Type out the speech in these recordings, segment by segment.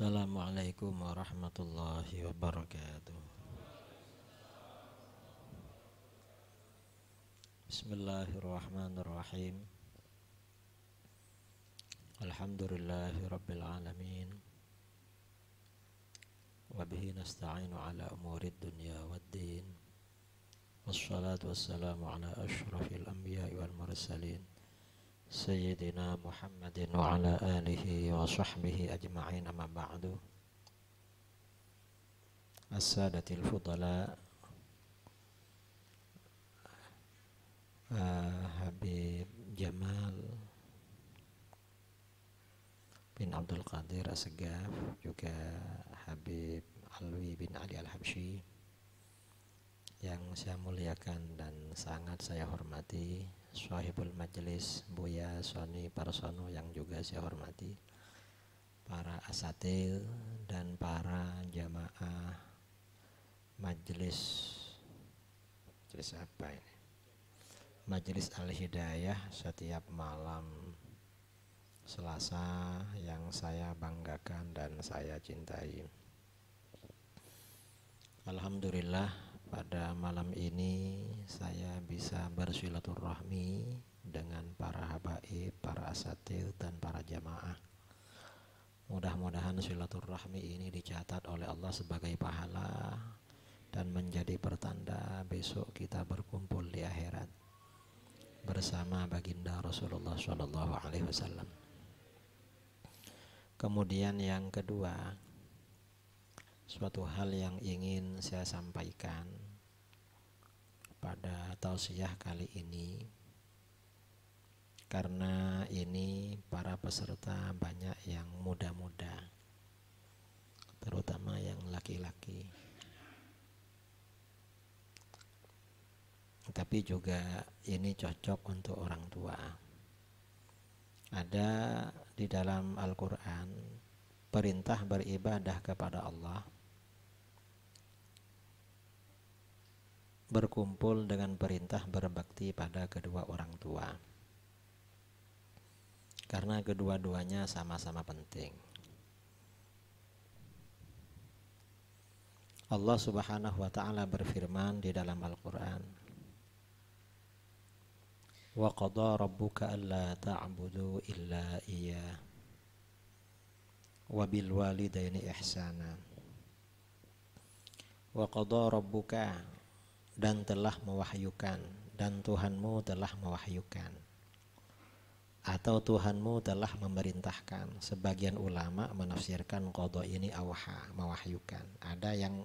Assalamualaikum warahmatullahi wabarakatuh. Bismillahirrahmanirrahim. Alhamdulillahi rabbil alamin. Wabihi nasta'inu ala umurid dunya waddin. Wassalatu wassalamu ala ashrafil anbiya'i wal mursalin Sayyidina Muhammadin wa ala alihi wa sahbihi ajma'in, amma ba'du. As-sadatil fudala, Habib Jamal bin Abdul Qadir As-Segaf, juga Habib Alwi bin Ali Al-Habsyi yang saya muliakan dan sangat saya hormati, Sahibul Majlis Buya Soni Parsono yang juga saya hormati, para asatil dan para jamaah majelis apa ini? Majelis Al-Hidayah setiap malam Selasa yang saya banggakan dan saya cintai. Alhamdulillah, pada malam ini saya bisa bersilaturahmi dengan para habaib, para asatid dan para jamaah. Mudah-mudahan silaturahmi ini dicatat oleh Allah sebagai pahala dan menjadi pertanda besok kita berkumpul di akhirat bersama baginda Rasulullah SAW. Kemudian yang kedua, suatu hal yang ingin saya sampaikan pada tausiah kali ini, karena ini para peserta banyak yang muda-muda, terutama yang laki-laki, tapi juga ini cocok untuk orang tua. Ada di dalam Al-Quran perintah beribadah kepada Allah, berkumpul dengan perintah berbakti pada kedua orang tua, karena kedua-duanya sama-sama penting. Allah Subhanahu wa ta'ala berfirman di dalam Al-Quran, wa qada rabbuka alla ta'budu illa iyyah wa bil walidaini ihsana. Wa qada rabbuka, dan telah mewahyukan, dan Tuhanmu telah mewahyukan, atau Tuhanmu telah memerintahkan. Sebagian ulama menafsirkan qada ini awha, mewahyukan. Ada yang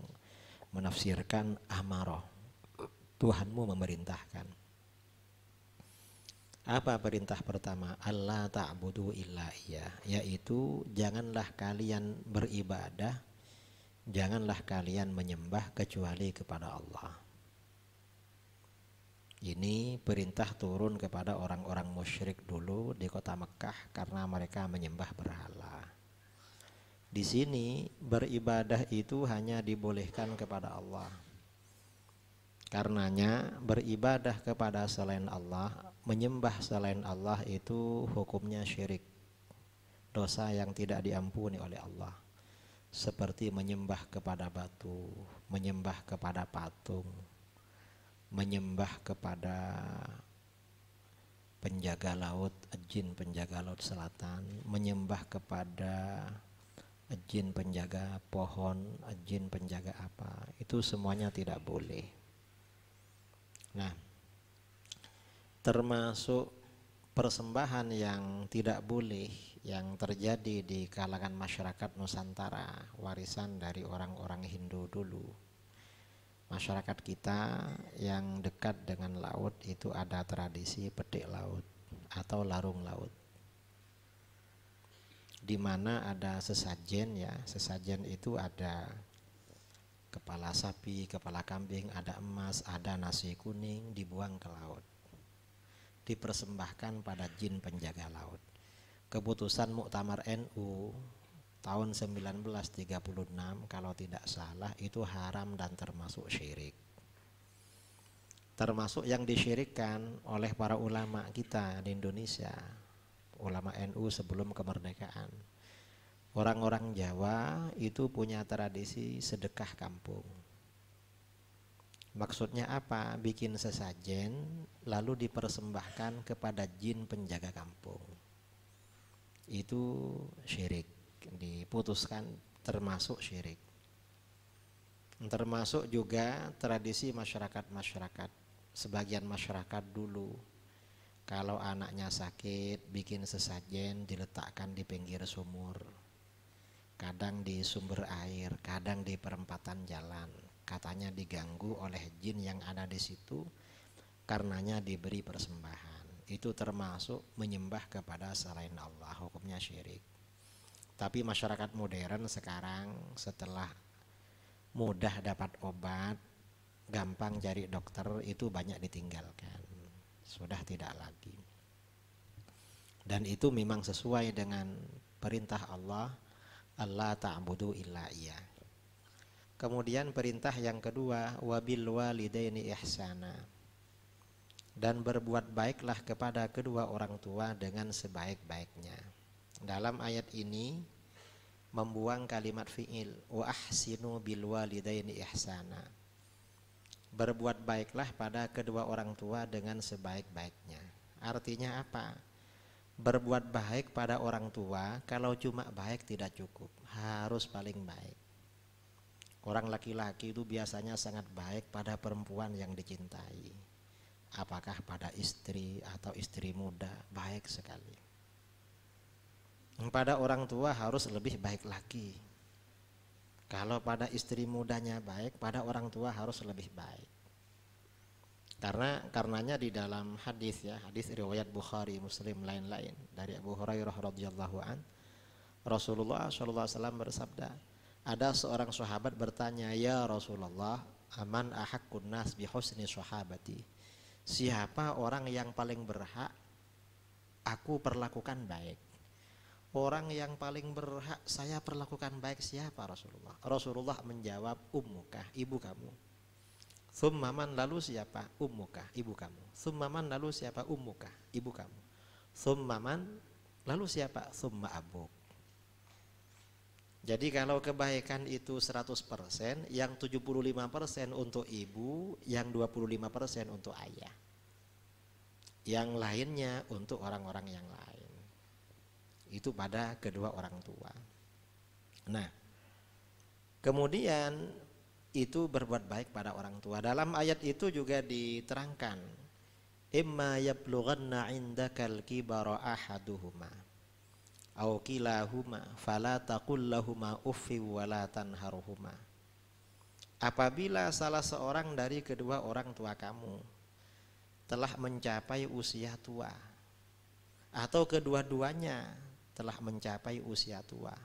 menafsirkan amarah, Tuhanmu memerintahkan. Apa perintah pertama? Allah ta'budu illa iya, yaitu janganlah kalian beribadah, janganlah kalian menyembah kecuali kepada Allah. Ini perintah turun kepada orang-orang musyrik dulu di kota Mekah karena mereka menyembah berhala. Di sini beribadah itu hanya dibolehkan kepada Allah. Karenanya beribadah kepada selain Allah, menyembah selain Allah itu hukumnya syirik, dosa yang tidak diampuni oleh Allah. Seperti menyembah kepada batu, menyembah kepada patung, menyembah kepada penjaga laut, jin penjaga laut selatan, menyembah kepada jin penjaga pohon, jin penjaga apa, itu semuanya tidak boleh. Nah, termasuk persembahan yang tidak boleh yang terjadi di kalangan masyarakat Nusantara, warisan dari orang-orang Hindu dulu. Masyarakat kita yang dekat dengan laut itu ada tradisi petik laut atau larung laut, di mana ada sesajen ya. Sesajen itu ada kepala sapi, kepala kambing, ada emas, ada nasi kuning, dibuang ke laut, dipersembahkan pada jin penjaga laut. Keputusan Muktamar NU tahun 1936 kalau tidak salah itu haram dan termasuk syirik. Termasuk yang disyirikkan oleh para ulama kita di Indonesia, ulama NU sebelum kemerdekaan. Orang-orang Jawa itu punya tradisi sedekah kampung. Maksudnya apa? Bikin sesajen lalu dipersembahkan kepada jin penjaga kampung. Itu syirik, diputuskan termasuk syirik. Termasuk juga tradisi masyarakat-masyarakat. Sebagian masyarakat dulu kalau anaknya sakit bikin sesajen diletakkan di pinggir sumur. Kadang di sumber air, kadang di perempatan jalan. Katanya diganggu oleh jin yang ada di situ, karenanya diberi persembahan. Itu termasuk menyembah kepada selain Allah, hukumnya syirik. Tapi masyarakat modern sekarang setelah mudah dapat obat, gampang cari dokter, itu banyak ditinggalkan. Sudah tidak lagi. Dan itu memang sesuai dengan perintah Allah, Allah ta'budu illa iya. Kemudian perintah yang kedua, wabil walidaini ihsana. Dan berbuat baiklah kepada kedua orang tua dengan sebaik-baiknya. Dalam ayat ini membuang kalimat fi'il, wa ahsinu bil walidaini ihsana. Berbuat baiklah pada kedua orang tua dengan sebaik-baiknya. Artinya apa? Berbuat baik pada orang tua, kalau cuma baik tidak cukup, harus paling baik. Orang laki-laki itu biasanya sangat baik pada perempuan yang dicintai. Apakah pada istri atau istri muda, baik sekali. Pada orang tua harus lebih baik lagi. Kalau pada istri mudanya baik, pada orang tua harus lebih baik. Karenanya di dalam hadis ya, hadis riwayat Bukhari, Muslim lain-lain dari Abu Hurairah radhiyallahu an, Rasulullah sallallahu alaihi wasallam bersabda, ada seorang sahabat bertanya, "Ya Rasulullah, aman ahaqqun nas bi husni sahabati?" Siapa orang yang paling berhak aku perlakukan baik? Orang yang paling berhak saya perlakukan baik siapa Rasulullah? Rasulullah menjawab, ummukah, ibu kamu. Tsummaman, lalu siapa? Ummukah, ibu kamu. Tsummaman, lalu siapa? Ummukah, ibu kamu. Tsummaman, lalu siapa? Tsumma abuk. Jadi kalau kebaikan itu 100%, yang 75% untuk ibu, yang 25% untuk ayah. Yang lainnya untuk orang-orang yang lain. Itu pada kedua orang tua. Nah, kemudian itu berbuat baik pada orang tua. Dalam ayat itu juga diterangkan, imma yablughanna indakal kibara ahaduhuma aw kilahuma fala taqul lahumā uffin wa la tanharhumā. Apabila salah seorang dari kedua orang tua kamu telah mencapai usia tua atau kedua-duanya telah mencapai usia tua,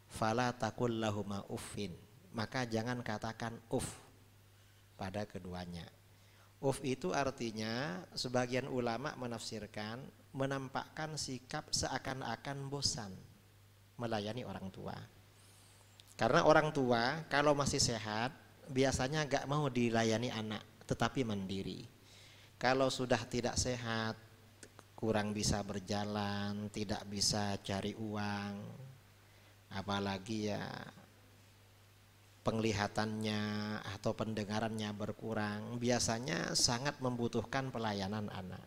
fala taqul lahumā uffin, maka jangan katakan uf pada keduanya. Uf itu artinya sebagian ulama menafsirkan menampakkan sikap seakan-akan bosan melayani orang tua. Karena orang tua kalau masih sehat biasanya gak mau dilayani anak, tetapi mandiri. Kalau sudah tidak sehat, kurang bisa berjalan, tidak bisa cari uang, apalagi ya penglihatannya atau pendengarannya berkurang, biasanya sangat membutuhkan pelayanan anak.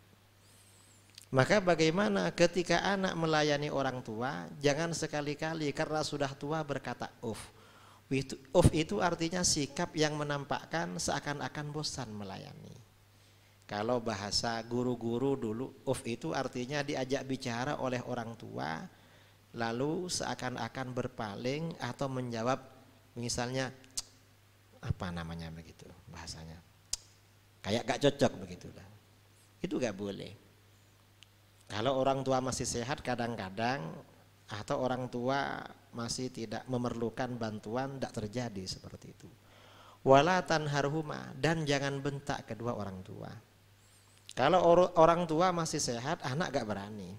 Maka bagaimana ketika anak melayani orang tua, jangan sekali-kali karena sudah tua berkata uf. Uf itu artinya sikap yang menampakkan seakan-akan bosan melayani. Kalau bahasa guru-guru dulu, uf itu artinya diajak bicara oleh orang tua, lalu seakan-akan berpaling atau menjawab, misalnya apa namanya begitu bahasanya, kayak gak cocok begitulah. Itu gak boleh. Kalau orang tua masih sehat kadang-kadang, atau orang tua masih tidak memerlukan bantuan, tidak terjadi seperti itu. Wala tanharhuma, dan jangan bentak kedua orang tua. Kalau orang tua masih sehat, anak gak berani.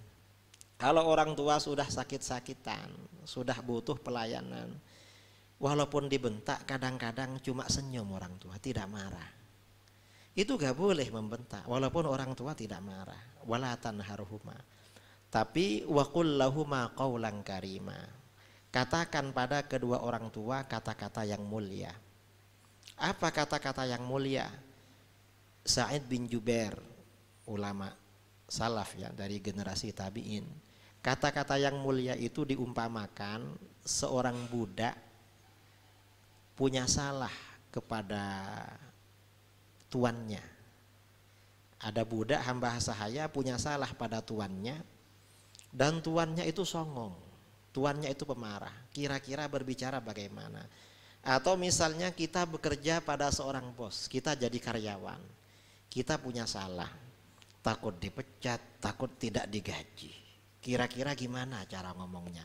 Kalau orang tua sudah sakit-sakitan, sudah butuh pelayanan, walaupun dibentak kadang-kadang cuma senyum orang tua, tidak marah. Itu gak boleh membentak walaupun orang tua tidak marah. Wala tanharhuma, tapi wa qul lahuma qawlan karima. katakan pada kedua orang tua kata-kata yang mulia. Apa kata-kata yang mulia? Sa'id bin Jubair, ulama salaf ya dari generasi tabi'in. Kata-kata yang mulia itu diumpamakan seorang budak punya salah kepada tuannya. Ada budak hamba sahaya punya salah pada tuannya dan tuannya itu songong, tuannya itu pemarah. Kira-kira berbicara bagaimana? Atau misalnya kita bekerja pada seorang bos, kita jadi karyawan, kita punya salah, takut dipecat, takut tidak digaji. Kira-kira gimana cara ngomongnya?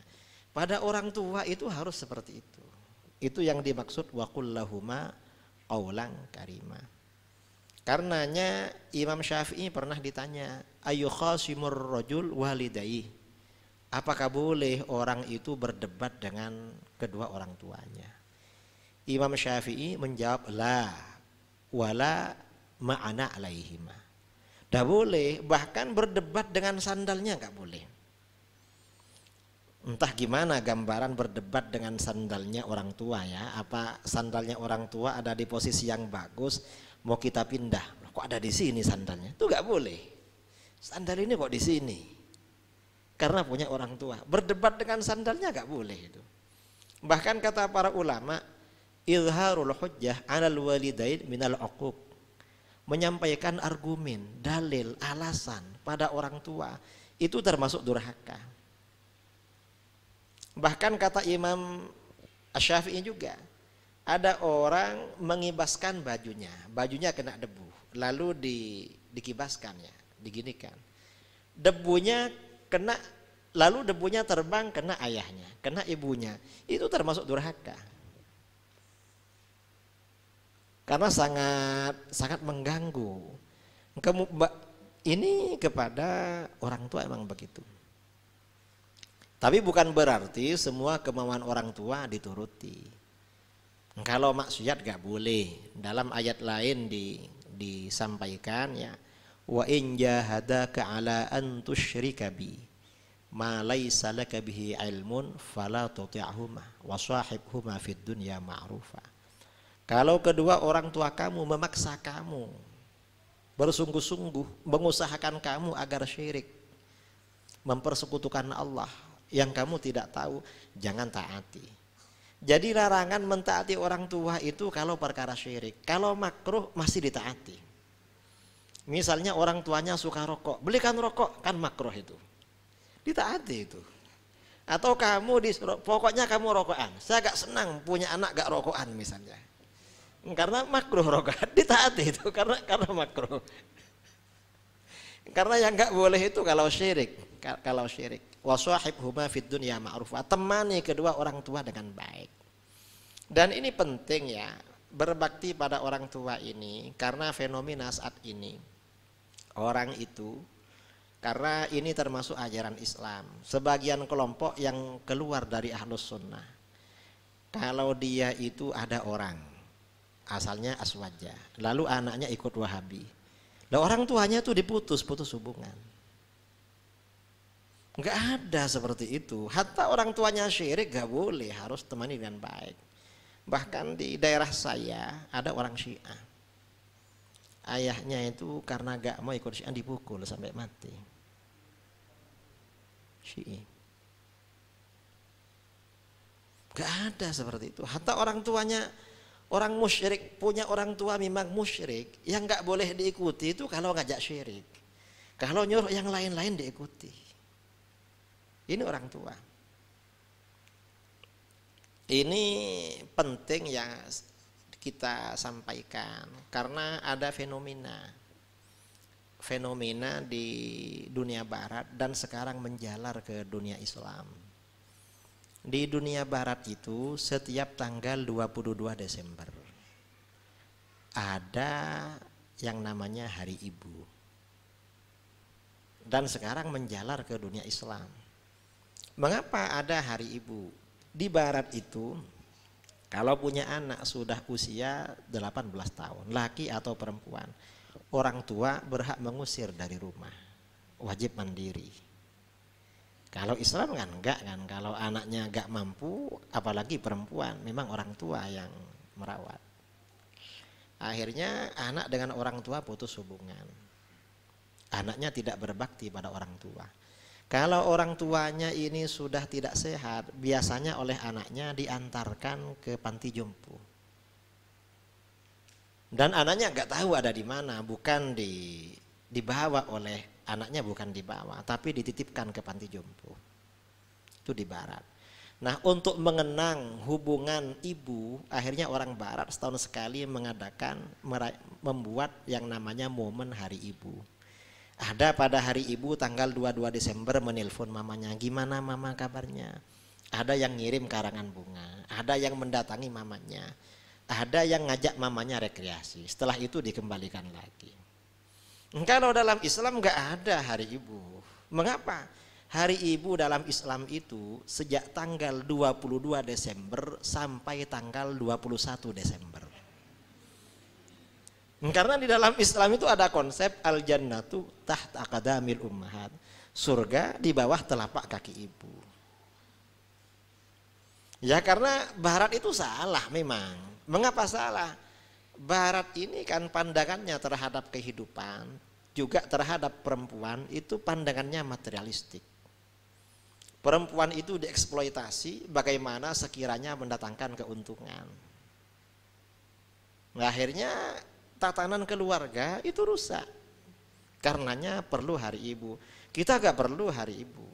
Pada orang tua itu harus seperti itu. Itu yang dimaksud wa qul lahuma qaulan karima. Karenanya Imam Syafi'i pernah ditanya, ayu khasimur rajul walidayhi. Apakah boleh orang itu berdebat dengan kedua orang tuanya? Imam Syafi'i menjawab la wala ma'ana alaihima. Dah boleh, bahkan berdebat dengan sandalnya enggak boleh. Entah gimana gambaran berdebat dengan sandalnya orang tua ya. Apa sandalnya orang tua ada di posisi yang bagus, mau kita pindah, kok ada di sini sandalnya? Itu enggak boleh. Sandal ini kok di sini? Karena punya orang tua. Berdebat dengan sandalnya enggak boleh itu. Bahkan kata para ulama, izharul hujjah 'alal walidain minal 'uquq. Menyampaikan argumen, dalil, alasan pada orang tua itu termasuk durhaka. Bahkan kata Imam Asy-Syafi'i juga, ada orang mengibaskan bajunya kena debu, lalu dikibaskan ya, diginikan. Debunya kena, lalu debunya terbang kena ayahnya, kena ibunya, itu termasuk durhaka. Karena sangat mengganggu. Ini kepada orang tua emang begitu. Tapi bukan berarti semua kemauan orang tua dituruti. Kalau maksiat gak boleh. Dalam ayat lain disampaikan ya, wa in jahadaka ala an tusyrika bi ma laysa laka bihi ilmun fala tuti'huma wa shahibhuma fid dunya ma'rufa. Kalau kedua orang tua kamu memaksa kamu, bersungguh-sungguh mengusahakan kamu agar syirik, mempersekutukan Allah yang kamu tidak tahu, jangan taati. Jadi larangan mentaati orang tua itu kalau perkara syirik. Kalau makruh masih ditaati. Misalnya orang tuanya suka rokok, belikan rokok, kan makruh itu, ditaati itu. Atau kamu pokoknya kamu rokokan, saya gak senang punya anak gak rokokan misalnya, karena makruh rokokan, ditaati itu karena makruh. Karena yang gak boleh itu kalau syirik. Wasahibhuma fid dunya ma'rufa, temani kedua orang tua dengan baik. Dan ini penting ya, berbakti pada orang tua ini, karena fenomena saat ini orang itu, karena ini termasuk ajaran Islam, sebagian kelompok yang keluar dari ahlus sunnah, kalau dia itu ada orang asalnya Aswaja, lalu anaknya ikut Wahabi, lah orang tuanya tuh putus hubungan. Enggak ada seperti itu. Hatta orang tuanya syirik gak boleh, harus temani dengan baik. Bahkan di daerah saya ada orang Syiah, ayahnya itu karena gak mau ikut Syiah dipukul sampai mati. Syiah gak ada seperti itu. Hatta orang tuanya orang musyrik, punya orang tua memang musyrik, yang gak boleh diikuti itu kalau ngajak syirik. Kalau nyuruh yang lain-lain diikuti. Ini orang tua. Ini penting ya kita sampaikan, karena ada fenomena di dunia barat dan sekarang menjalar ke dunia Islam. Di dunia barat itu setiap tanggal 22 Desember ada yang namanya Hari Ibu. Dan sekarang menjalar ke dunia Islam. Mengapa ada Hari Ibu? Di barat itu kalau punya anak sudah usia 18 tahun, laki atau perempuan, orang tua berhak mengusir dari rumah, wajib mandiri. Kalau Islam kan enggak kan, kalau anaknya enggak mampu, apalagi perempuan, memang orang tua yang merawat. Akhirnya anak dengan orang tua putus hubungan. Anaknya tidak berbakti pada orang tua. Kalau orang tuanya ini sudah tidak sehat, biasanya oleh anaknya diantarkan ke panti jompo. Dan anaknya nggak tahu ada di mana, bukan dibawa oleh anaknya, bukan dibawa, tapi dititipkan ke panti jompo. Itu di barat. Nah, untuk mengenang hubungan ibu, akhirnya orang barat setahun sekali membuat yang namanya momen Hari Ibu. Ada pada Hari Ibu tanggal 22 Desember menelpon mamanya, gimana mama kabarnya? Ada yang ngirim karangan bunga, ada yang mendatangi mamanya, ada yang ngajak mamanya rekreasi. Setelah itu dikembalikan lagi. Kalau dalam Islam nggak ada Hari Ibu. Mengapa? Hari Ibu dalam Islam itu sejak tanggal 22 Desember sampai tanggal 21 Desember. Karena di dalam Islam itu ada konsep al-jannatu tahta aqdamil ummahat. Surga di bawah telapak kaki ibu. Ya karena barat itu salah memang. Mengapa salah? Barat ini kan pandangannya terhadap kehidupan, juga terhadap perempuan itu pandangannya materialistik. Perempuan itu dieksploitasi bagaimana sekiranya mendatangkan keuntungan. Nah, akhirnya tatanan keluarga itu rusak. Karenanya perlu Hari Ibu. Kita gak perlu Hari Ibu.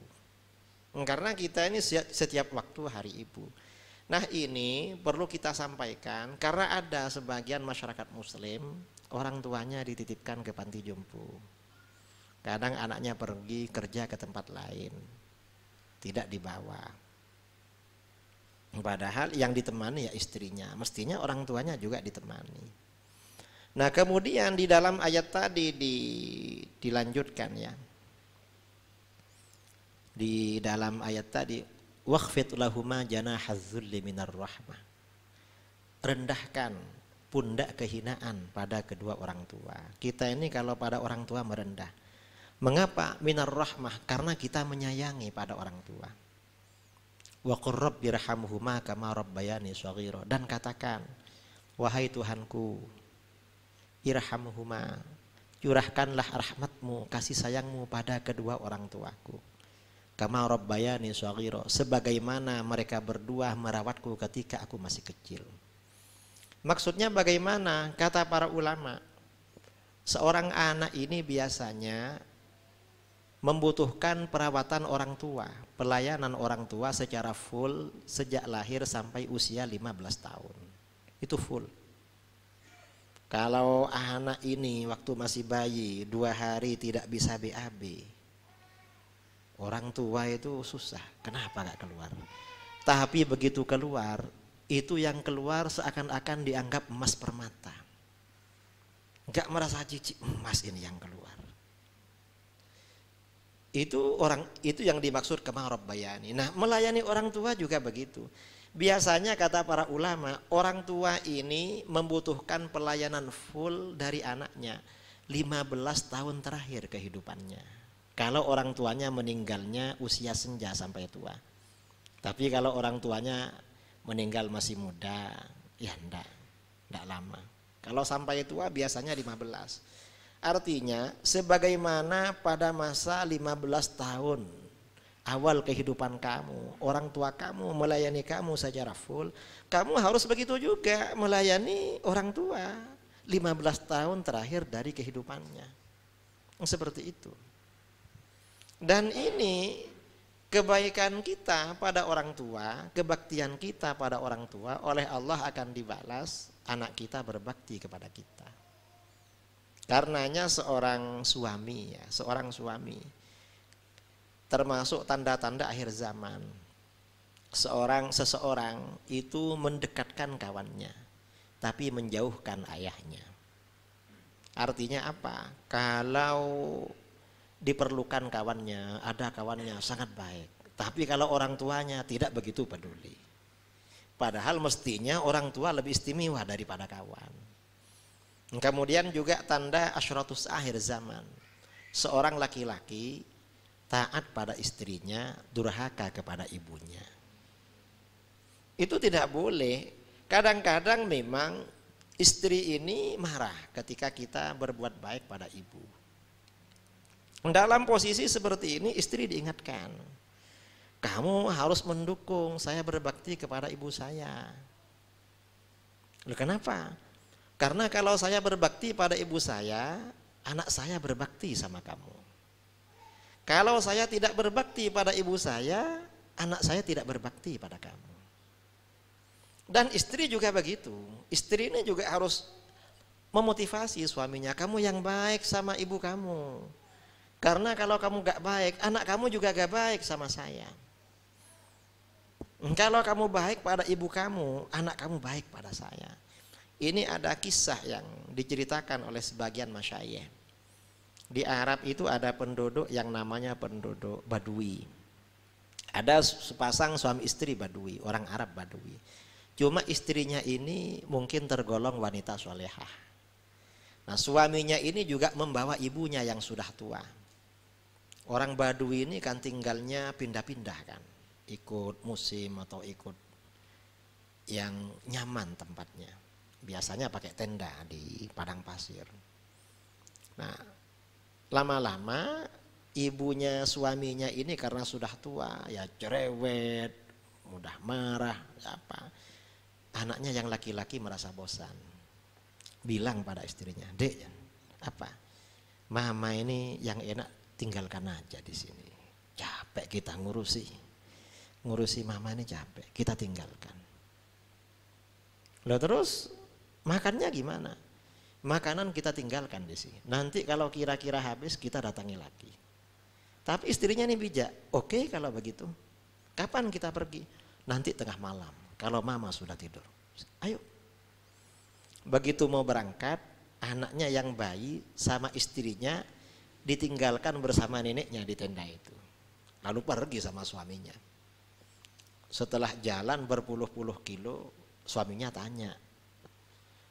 Karena kita ini setiap waktu Hari Ibu. Nah, ini perlu kita sampaikan karena ada sebagian masyarakat muslim orang tuanya dititipkan ke panti jompo. Kadang anaknya pergi kerja ke tempat lain, tidak dibawa. Padahal yang ditemani ya istrinya, mestinya orang tuanya juga ditemani. Nah, kemudian di dalam ayat tadi dilanjutkan ya. Di dalam ayat tadi, wakhfid lahuma janahaz zulli minar rahmah. Rendahkan pundak kehinaan pada kedua orang tua. Kita ini kalau pada orang tua merendah. Mengapa? Minar rahmah, karena kita menyayangi pada orang tua. Wa qur rabbirhamhuma kama rabbayani shaghira, dan katakan, wahai Tuhanku, irhamhuma, curahkanlah rahmatmu, kasih sayangmu pada kedua orang tuaku. Kama rabbayani shaghira, sebagaimana mereka berdua merawatku ketika aku masih kecil. Maksudnya bagaimana? Kata para ulama, seorang anak ini biasanya membutuhkan perawatan orang tua, pelayanan orang tua secara full sejak lahir sampai usia 15 tahun. Itu full. Kalau anak ini waktu masih bayi 2 hari tidak bisa BAB, orang tua itu susah. Kenapa gak keluar? Tapi begitu keluar, itu yang keluar seakan-akan dianggap emas permata. Gak merasa jijik, emas ini yang keluar. Itu yang dimaksud kama rabbayani. Nah, melayani orang tua juga begitu. Biasanya kata para ulama, orang tua ini membutuhkan pelayanan full dari anaknya 15 tahun terakhir kehidupannya. Kalau orang tuanya meninggalnya usia senja sampai tua. Tapi kalau orang tuanya meninggal masih muda, ya enggak lama. Kalau sampai tua biasanya 15. Artinya sebagaimana pada masa 15 tahun awal kehidupan kamu, orang tua kamu melayani kamu secara full, kamu harus begitu juga melayani orang tua 15 tahun terakhir dari kehidupannya. Seperti itu. Dan ini kebaikan kita pada orang tua, kebaktian kita pada orang tua oleh Allah akan dibalas anak kita berbakti kepada kita. Karenanya seorang suami termasuk tanda-tanda akhir zaman. Seseorang itu mendekatkan kawannya, tapi menjauhkan ayahnya. Artinya apa? Kalau diperlukan kawannya, ada kawannya sangat baik, tapi kalau orang tuanya tidak begitu peduli. Padahal mestinya orang tua lebih istimewa daripada kawan. Kemudian juga tanda asyratus akhir zaman. Seorang laki-laki taat pada istrinya, durhaka kepada ibunya. Itu tidak boleh. Kadang-kadang memang istri ini marah ketika kita berbuat baik pada ibu. Dalam posisi seperti ini istri diingatkan, kamu harus mendukung saya berbakti kepada ibu saya. Loh, kenapa? Karena kalau saya berbakti pada ibu saya, anak saya berbakti sama kamu. Kalau saya tidak berbakti pada ibu saya, anak saya tidak berbakti pada kamu. Dan istri juga begitu. Istri ini juga harus memotivasi suaminya, kamu yang baik sama ibu kamu. Karena kalau kamu gak baik, anak kamu juga gak baik sama saya. Kalau kamu baik pada ibu kamu, anak kamu baik pada saya. Ini ada kisah yang diceritakan oleh sebagian masyayikh. Di Arab itu ada penduduk yang namanya penduduk Badui. Ada sepasang suami istri Badui, orang Arab Badui. Cuma istrinya ini mungkin tergolong wanita solehah. Nah, suaminya ini juga membawa ibunya yang sudah tua. Orang Badui ini kan tinggalnya pindah-pindah kan, ikut musim atau ikut yang nyaman tempatnya. Biasanya pakai tenda di padang pasir. Nah, lama-lama ibunya suaminya ini karena sudah tua, ya cerewet, mudah marah, apa. Anaknya yang laki-laki merasa bosan. Bilang pada istrinya, "Dek, apa? Mama ini yang enak tinggalkan aja di sini. Capek kita ngurusi mama ini capek. Kita tinggalkan." Lalu terus makannya gimana? Makanan kita tinggalkan di sini. Nanti kalau kira-kira habis kita datangi lagi. Tapi istrinya ini bijak. Oke, kalau begitu. Kapan kita pergi? Nanti tengah malam. Kalau mama sudah tidur. Ayo. Begitu mau berangkat, anaknya yang bayi sama istrinya ditinggalkan bersama neneknya di tenda itu. Lalu pergi sama suaminya. Setelah jalan berpuluh-puluh kilo, suaminya tanya,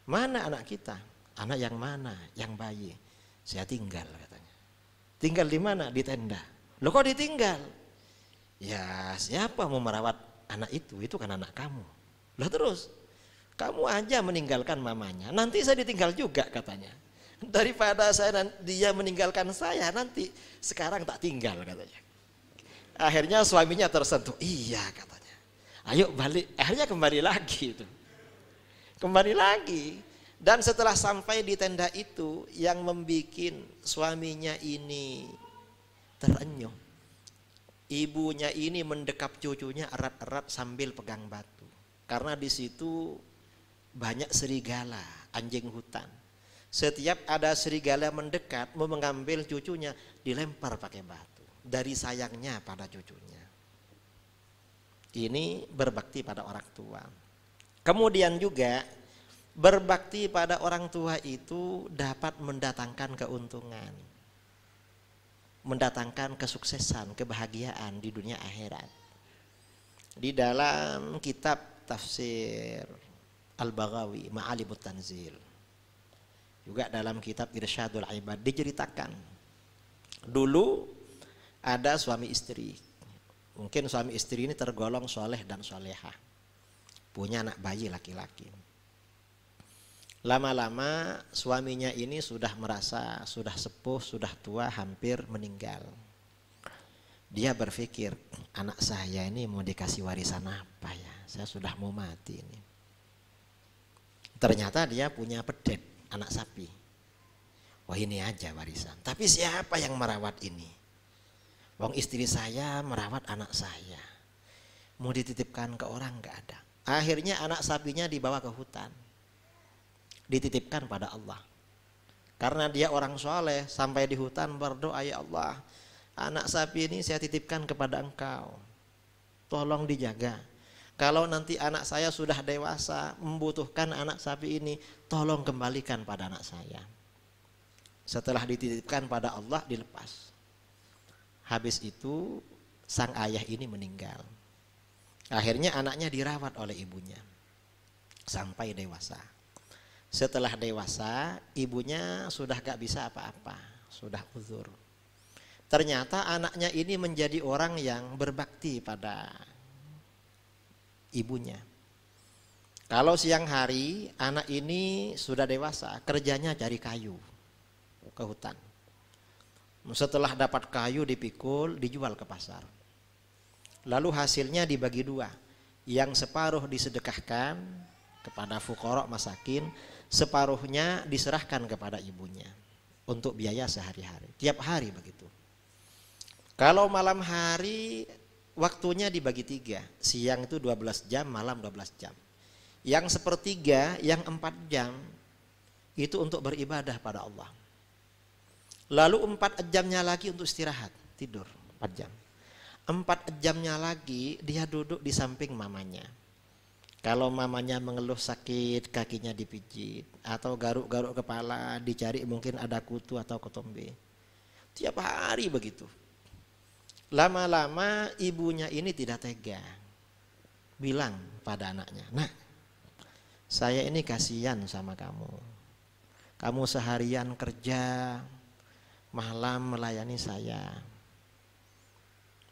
"Mana anak kita?" "Anak yang mana?" "Yang bayi." "Saya tinggal," katanya. "Tinggal di mana?" "Di tenda." "Loh, kok ditinggal?" "Ya, siapa mau merawat anak itu? Itu kan anak kamu." "Lah terus? Kamu aja meninggalkan mamanya, nanti saya ditinggal juga," katanya. "Daripada dia meninggalkan saya, nanti sekarang tak tinggal," katanya. Akhirnya suaminya tersentuh. "Iya," katanya. "Ayo balik." Akhirnya kembali lagi itu. Kembali lagi. Dan setelah sampai di tenda itu, yang membuat suaminya ini terenyuh, ibunya ini mendekap cucunya erat-erat sambil pegang batu. Karena di situ banyak serigala, anjing hutan. Setiap ada serigala mendekat mau mengambil cucunya, dilempar pakai batu. Dari sayangnya pada cucunya. Ini berbakti pada orang tua. Kemudian juga berbakti pada orang tua itu dapat mendatangkan keuntungan, mendatangkan kesuksesan, kebahagiaan di dunia akhirat. Di dalam kitab tafsir Al-Baghawi, Ma'alimut Tanzil, juga dalam kitab Irsyadul Ibad diceritakan, dulu ada suami istri. Mungkin suami istri ini tergolong soleh dan solehah, punya anak bayi laki-laki. Lama-lama suaminya ini sudah merasa sudah sepuh, sudah tua, hampir meninggal. Dia berpikir, anak saya ini mau dikasih warisan apa ya? Saya sudah mau mati ini. Ternyata dia punya pedet, anak sapi. Wah, ini aja warisan. Tapi siapa yang merawat ini? Wong istri saya merawat anak saya. Mau dititipkan ke orang gak ada. Akhirnya anak sapinya dibawa ke hutan. Dititipkan pada Allah. Karena dia orang soleh, sampai di hutan berdoa, "Ya Allah, anak sapi ini saya titipkan kepada Engkau. Tolong dijaga. Kalau nanti anak saya sudah dewasa, membutuhkan anak sapi ini, tolong kembalikan pada anak saya." Setelah dititipkan pada Allah, dilepas. Habis itu sang ayah ini meninggal. Akhirnya anaknya dirawat oleh ibunya sampai dewasa. Setelah dewasa, ibunya sudah gak bisa apa-apa, sudah uzur. Ternyata anaknya ini menjadi orang yang berbakti pada ibunya. Kalau siang hari anak ini sudah dewasa, kerjanya cari kayu ke hutan. Setelah dapat kayu dipikul, dijual ke pasar. Lalu hasilnya dibagi dua. Yang separuh disedekahkan kepada fuqara masakin, separuhnya diserahkan kepada ibunya untuk biaya sehari-hari. Tiap hari begitu. Kalau malam hari waktunya dibagi 3. Siang itu 12 jam, malam 12 jam. Yang sepertiga, yang 4 jam itu untuk beribadah pada Allah. Lalu 4 jamnya lagi untuk istirahat, tidur 4 jam. 4 jamnya lagi dia duduk di samping mamanya. Kalau mamanya mengeluh sakit, kakinya dipijit atau garuk-garuk kepala, dicari mungkin ada kutu atau ketombe. Tiap hari begitu. Lama-lama ibunya ini tidak tega, bilang pada anaknya, "Nak, saya ini kasihan sama kamu. Kamu seharian kerja, malam melayani saya.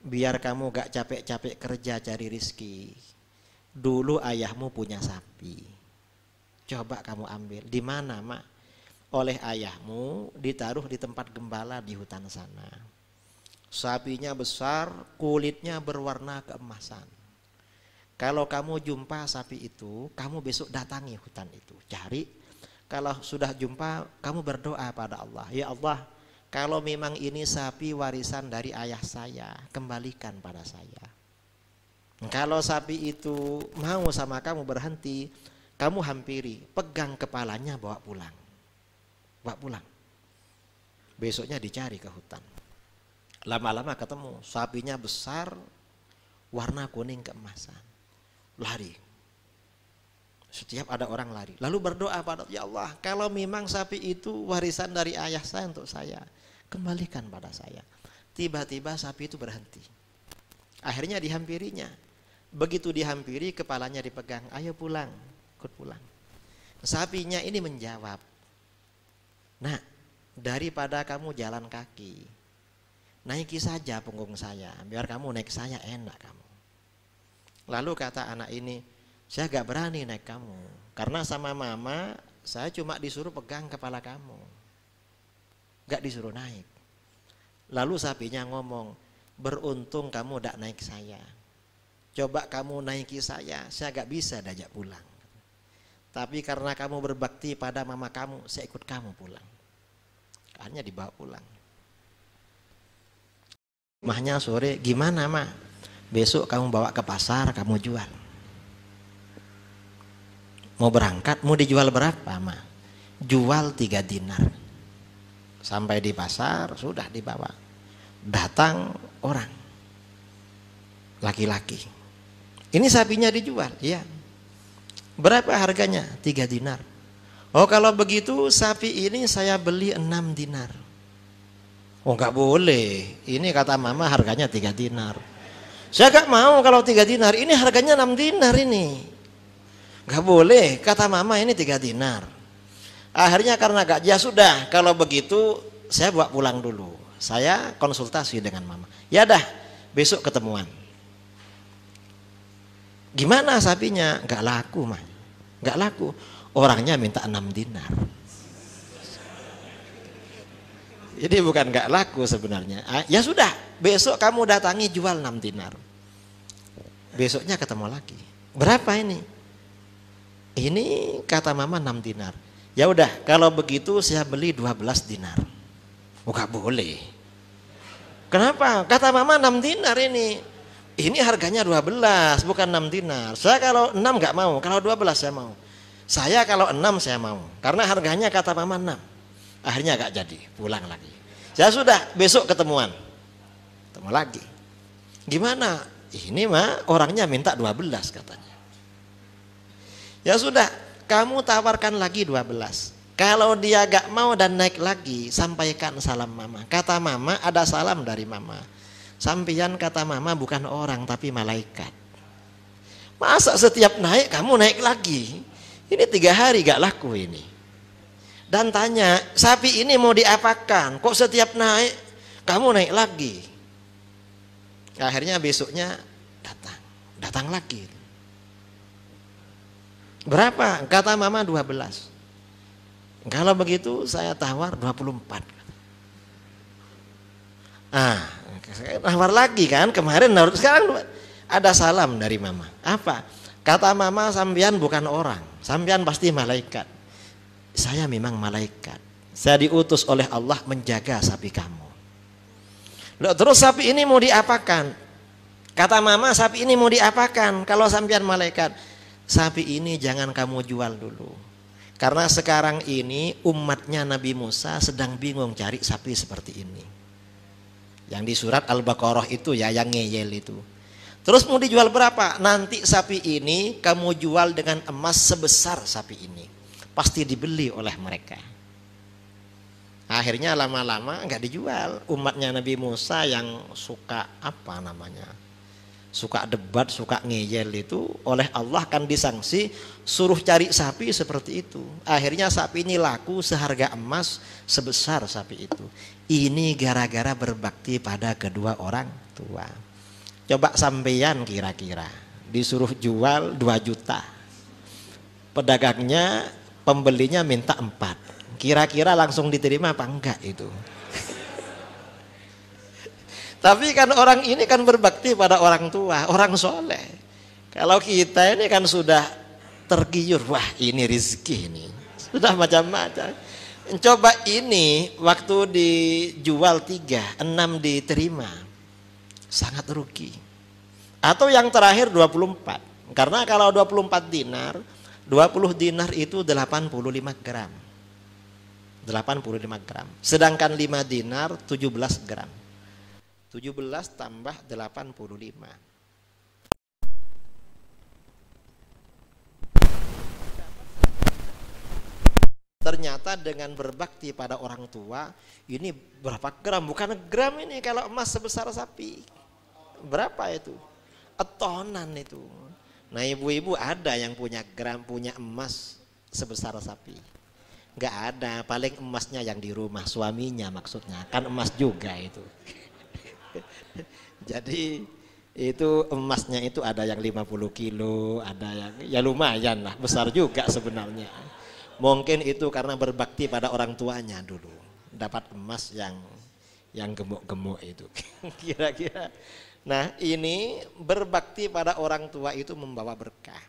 Biar kamu gak capek-capek kerja cari rizki. Dulu ayahmu punya sapi. Coba kamu ambil. Di mana, Mak? Oleh ayahmu ditaruh di tempat gembala di hutan sana. Sapinya besar, kulitnya berwarna keemasan. Kalau kamu jumpa sapi itu, kamu besok datangi hutan itu, cari. Kalau sudah jumpa, kamu berdoa pada Allah, ya Allah, kalau memang ini sapi warisan dari ayah saya, kembalikan pada saya. Kalau sapi itu mau sama kamu berhenti, kamu hampiri, pegang kepalanya, bawa pulang. Bawa pulang. Besoknya dicari ke hutan. Lama-lama ketemu, sapinya besar, warna kuning keemasan. Lari. Setiap ada orang lari. Lalu berdoa pada ya Allah, kalau memang sapi itu warisan dari ayah saya untuk saya, kembalikan pada saya. Tiba-tiba sapi itu berhenti. Akhirnya dihampirinya. Begitu dihampiri, kepalanya dipegang, ayo pulang, ikut pulang. Sapinya ini menjawab, "Nah, daripada kamu jalan kaki, naiki saja punggung saya, biar kamu naik saya enak kamu." Lalu kata anak ini, "Saya gak berani naik kamu, karena sama mama saya cuma disuruh pegang kepala kamu, gak disuruh naik." Lalu sapinya ngomong, "Beruntung kamu gak naik saya. Coba kamu naiki saya gak bisa diajak pulang. Tapi karena kamu berbakti pada mama kamu, saya ikut kamu pulang." Akhirnya dibawa pulang. Mahnya sore, "Gimana, Ma? Besok kamu bawa ke pasar, kamu jual." "Mau berangkat, mau dijual berapa, Ma?" "Jual 3 dinar. Sampai di pasar, sudah dibawa. Datang orang, laki-laki. "Ini sapinya dijual." "Iya." "Berapa harganya?" 3 dinar. "Oh, kalau begitu sapi ini saya beli 6 dinar. "Oh, nggak boleh. Ini kata mama harganya 3 dinar. "Saya nggak mau kalau 3 dinar. Ini harganya 6 dinar ini." "Nggak boleh. Kata mama ini 3 dinar. Akhirnya karena gak, ya sudah, kalau begitu saya bawa pulang dulu. Saya konsultasi dengan mama. Ya dah, besok ketemuan. Gimana sapinya? Nggak laku, mah. Nggak laku. Orangnya minta 6 dinar. Jadi bukan nggak laku sebenarnya. Ya sudah, besok kamu datangi jual 6 dinar. Besoknya ketemu lagi. "Berapa ini?" "Ini kata mama 6 dinar. "Ya udah, kalau begitu saya beli 12 dinar. "Oh, nggak boleh. "Kenapa?" "Kata mama 6 dinar ini. Ini harganya 12, bukan 6 dinar. Saya kalau 6 nggak mau, kalau 12 saya mau. Saya kalau 6 saya mau, karena harganya kata mama 6. Akhirnya gak jadi, pulang lagi. Ya sudah, besok ketemuan. Ketemu lagi. "Gimana?" "Ini mah orangnya minta 12 katanya." "Ya sudah, kamu tawarkan lagi 12. Kalau dia gak mau dan naik lagi, sampaikan salam mama. Kata mama ada salam dari mama. Sampian kata mama bukan orang tapi malaikat. Masa setiap naik kamu naik lagi? Ini 3 hari gak laku ini." Dan tanya, "Sapi ini mau diapakan? Kok setiap naik kamu naik lagi. Akhirnya besoknya datang lagi. Berapa? Kata mama 12. Kalau begitu saya tawar 24. Saya tawar lagi kan, kemarin, sekarang ada salam dari mama. Apa? Kata mama, sampean bukan orang, sampean pasti malaikat. Saya memang malaikat. Saya diutus oleh Allah menjaga sapi kamu. Loh, terus sapi ini mau diapakan? Kata mama, sapi ini mau diapakan kalau sampean malaikat? Sapi ini jangan kamu jual dulu. Karena sekarang ini umatnya Nabi Musa sedang bingung cari sapi seperti ini. Yang di surat Al-Baqarah itu ya, yang ngeyel itu. Terus mau dijual berapa? Nanti sapi ini kamu jual dengan emas sebesar sapi ini. Pasti dibeli oleh mereka. Akhirnya lama-lama nggak dijual. Umatnya Nabi Musa yang suka apa namanya? Suka debat, suka ngeyel itu, oleh Allah kan disanksi suruh cari sapi seperti itu. Akhirnya sapi ini laku seharga emas sebesar sapi itu. Ini gara-gara berbakti pada kedua orang tua. Coba sampeyan kira-kira disuruh jual 2 juta. Pedagangnya, pembelinya minta 4. Kira-kira langsung diterima apa enggak itu? Tapi kan orang ini kan berbakti pada orang tua, orang soleh. Kalau kita ini kan sudah tergiur, wah ini rezeki ini, sudah macam-macam. Coba ini waktu dijual 3, 6 diterima, sangat rugi. Atau yang terakhir 24, karena kalau 24 dinar, 20 dinar itu 85 gram. 85 gram. Sedangkan 5 dinar 17 gram. 17 tambah 85. Ternyata dengan berbakti pada orang tua, ini berapa gram? Bukan gram ini kalau emas sebesar sapi. Berapa itu? Etonan itu. Nah ibu-ibu ada yang punya gram, punya emas sebesar sapi? Enggak ada, paling emasnya yang di rumah suaminya maksudnya. Kan emas juga itu. Jadi itu emasnya itu ada yang 50 kilo, ada yang ya lumayan lah, besar juga sebenarnya. Mungkin itu karena berbakti pada orang tuanya dulu, dapat emas yang gemuk-gemuk itu. Kira-kira. Nah ini berbakti pada orang tua itu membawa berkah.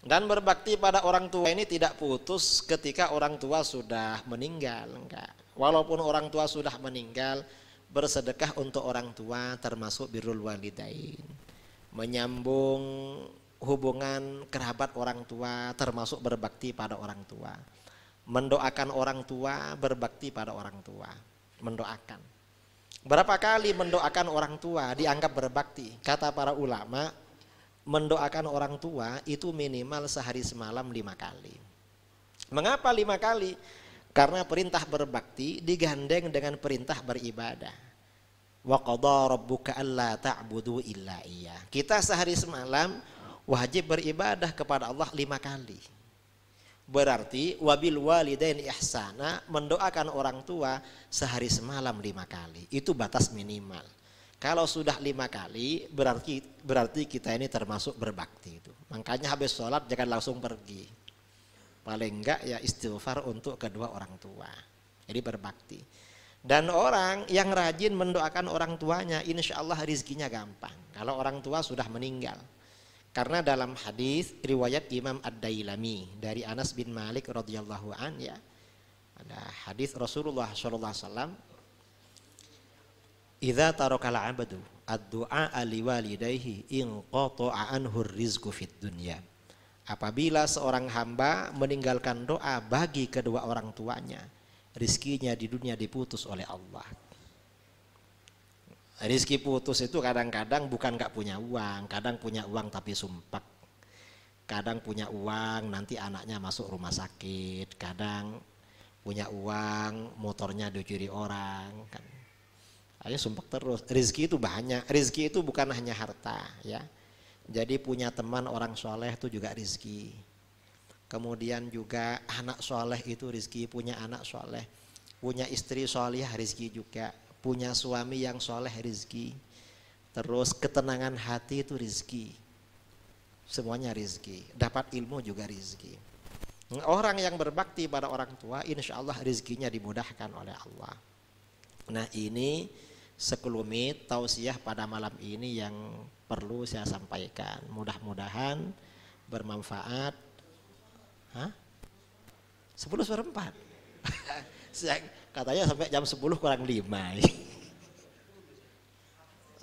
Dan berbakti pada orang tua ini tidak putus ketika orang tua sudah meninggal, enggak. Walaupun orang tua sudah meninggal, bersedekah untuk orang tua termasuk birrul walidain, menyambung hubungan kerabat orang tua termasuk berbakti pada orang tua, mendoakan orang tua berbakti pada orang tua, mendoakan. Berapa kali mendoakan orang tua dianggap berbakti? Kata para ulama, mendoakan orang tua itu minimal sehari semalam 5 kali. Mengapa 5 kali? Karena perintah berbakti digandeng dengan perintah beribadah. Wa qadha rabbuka alla ta'budu illa iyyah. Kita sehari semalam wajib beribadah kepada Allah 5 kali. Berarti wabil walidain ihsana, mendoakan orang tua sehari semalam 5 kali. Itu batas minimal. Kalau sudah 5 kali berarti kita ini termasuk berbakti itu. Makanya habis sholat jangan langsung pergi. Paling enggak ya istighfar untuk kedua orang tua. Jadi berbakti. Dan orang yang rajin mendoakan orang tuanya, insya Allah rizkinya gampang. Kalau orang tua sudah meninggal. Karena dalam hadis riwayat Imam Ad-Dailami dari Anas bin Malik radhiyallahu an, ya, ada hadis Rasulullah SAW. Idza tarakal abdu ad-du'a li walidayhi in qata'a anhu rizqu fid dunya. Apabila seorang hamba meninggalkan doa bagi kedua orang tuanya, rizkinya di dunia diputus oleh Allah. Rizki putus itu kadang-kadang bukan gak punya uang, kadang punya uang tapi sumpek. Kadang punya uang nanti anaknya masuk rumah sakit, kadang punya uang motornya dicuri orang kan. Ayo sumpek terus. Rizki itu banyak, rizki itu bukan hanya harta ya. Jadi punya teman orang soleh itu juga rizki. Kemudian juga anak soleh itu rizki, punya anak soleh. punya istri soleh rizki juga, punya suami yang soleh rizki, terus ketenangan hati itu rizki, semuanya rizki, dapat ilmu juga rizki. Orang yang berbakti pada orang tua insya Allah rizkinya dimudahkan oleh Allah. Nah ini sekelumit tausiah pada malam ini yang perlu saya sampaikan, mudah-mudahan bermanfaat. 10:04 katanya sampai jam 10 kurang 5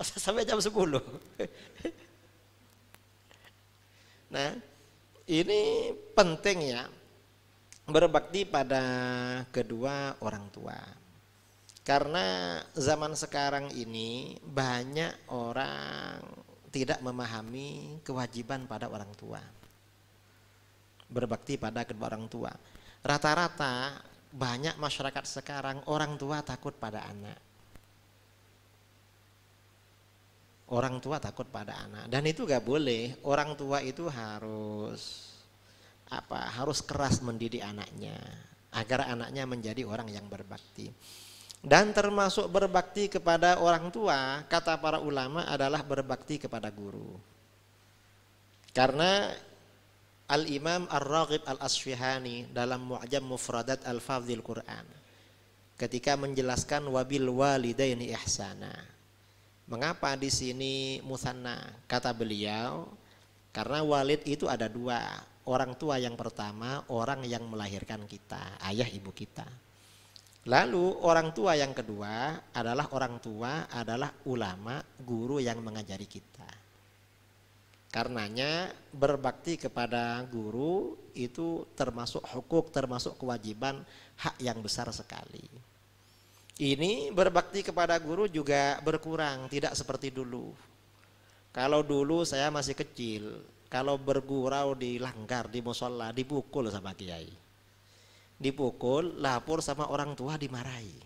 sampai jam 10. Nah ini penting ya, berbakti pada kedua orang tua, karena zaman sekarang ini banyak orang tidak memahami kewajiban pada orang tua, berbakti pada kedua orang tua. Rata-rata banyak masyarakat sekarang orang tua takut pada anak. Orang tua takut pada anak, dan itu gak boleh. Orang tua itu harus harus keras mendidik anaknya agar anaknya menjadi orang yang berbakti. Dan termasuk berbakti kepada orang tua, kata para ulama, adalah berbakti kepada guru. Karena Al-Imam Ar-Raghib Al-Asfihani dalam Mu'jam Mufradat Al-Fadhil Quran ketika menjelaskan wabil walidaini ihsana. Mengapa di sini musanna? Kata beliau, karena walid itu ada dua. Orang tua yang pertama, orang yang melahirkan kita, ayah ibu kita. Lalu orang tua yang kedua adalah orang tua adalah ulama, guru yang mengajari kita. Karenanya berbakti kepada guru itu termasuk hukuk, termasuk kewajiban, hak yang besar sekali. Ini berbakti kepada guru juga berkurang, tidak seperti dulu. Kalau dulu saya masih kecil, kalau bergurau di langgar, di musola, dipukul sama kiai. Dipukul, lapor sama orang tua, dimarahi.